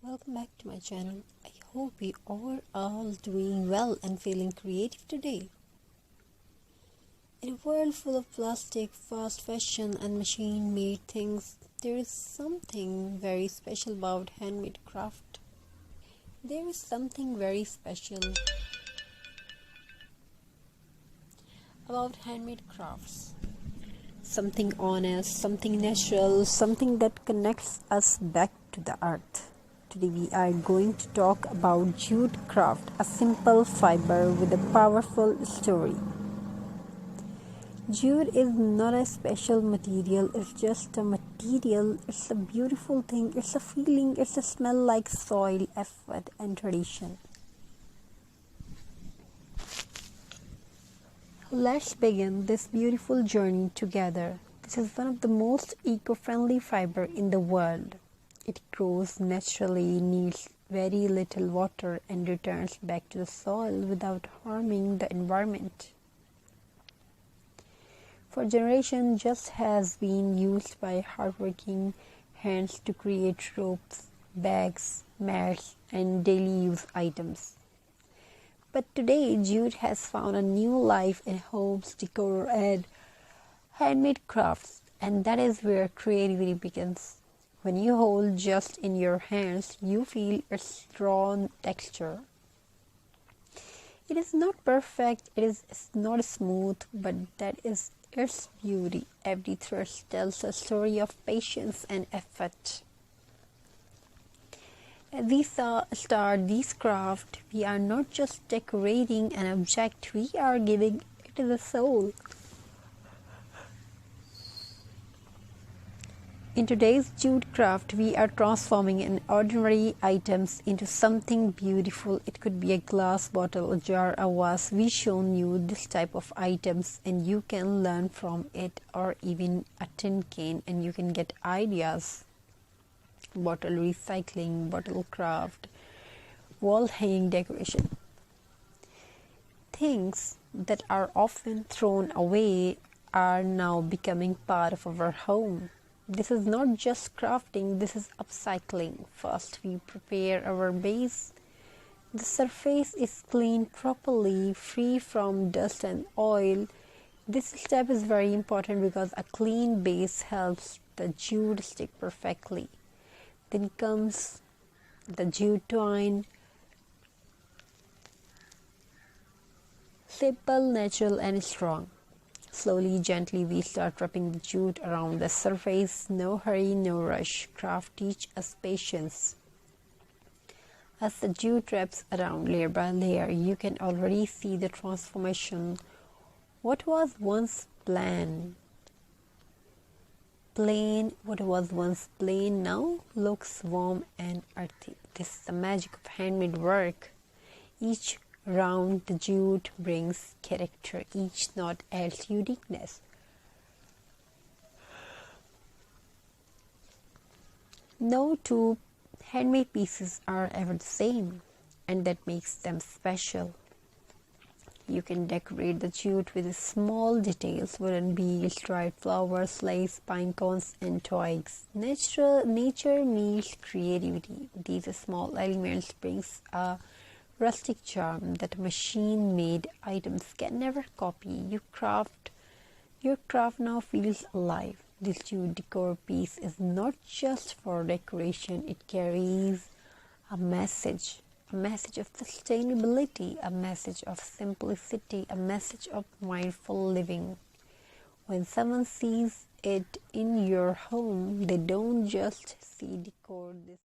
Welcome back to my channel. I hope we are all doing well and feeling creative today. In a world full of plastic, fast fashion and machine-made things, there is something very special about handmade craft. There is something very special about handmade crafts. Something honest, something natural, something that connects us back to the earth. Today we are going to talk about jute craft, a simple fiber with a powerful story. Jute is not a special material, it's just a material, it's a beautiful thing, it's a feeling, it's a smell like soil, effort and tradition. Let's begin this beautiful journey together. This is one of the most eco-friendly fiber in the world. It grows naturally, needs very little water and returns back to the soil without harming the environment. For generations, Jute has been used by hardworking hands to create ropes, bags, mats, and daily use items. But today, jute has found a new life in homes, decor, and handmade crafts, and that is where creativity begins. When you hold jute in your hands, you feel its raw texture. It is not perfect, it's not smooth, but that is its beauty. Every thread tells a story of patience and effort. As we start this craft, we are not just decorating an object, we are giving it the soul. In today's jute craft, we are transforming an ordinary items into something beautiful. It could be a glass bottle, a jar, a vase. We've shown you this type of items and you can learn from it, or even a tin can, and you can get ideas. Bottle recycling, bottle craft, wall hanging decoration. Things that are often thrown away are now becoming part of our home. This is not just crafting, this is upcycling. First, we prepare our base. The surface is cleaned properly, free from dust and oil. This step is very important because a clean base helps the jute stick perfectly. Then comes the jute twine. Simple, natural and strong. Slowly, gently, we start wrapping the jute around the surface. No hurry, no rush. Craft teach us patience. As the jute wraps around layer by layer, you can already see the transformation. What was once plain, what was once plain now looks warm and earthy. This is the magic of handmade work. Each round the jute brings character, each knot adds uniqueness. No two handmade pieces are ever the same, and that makes them special. You can decorate the jute with small details, wooden beads, dried flowers, lace, pine cones, and twigs. Nature meets creativity. These small elements brings a rustic charm that machine-made items can never copy. Your craft now feels alive. This jute decor piece is not just for decoration, it carries a message of sustainability, a message of simplicity, a message of mindful living. When someone sees it in your home, they don't just see decor.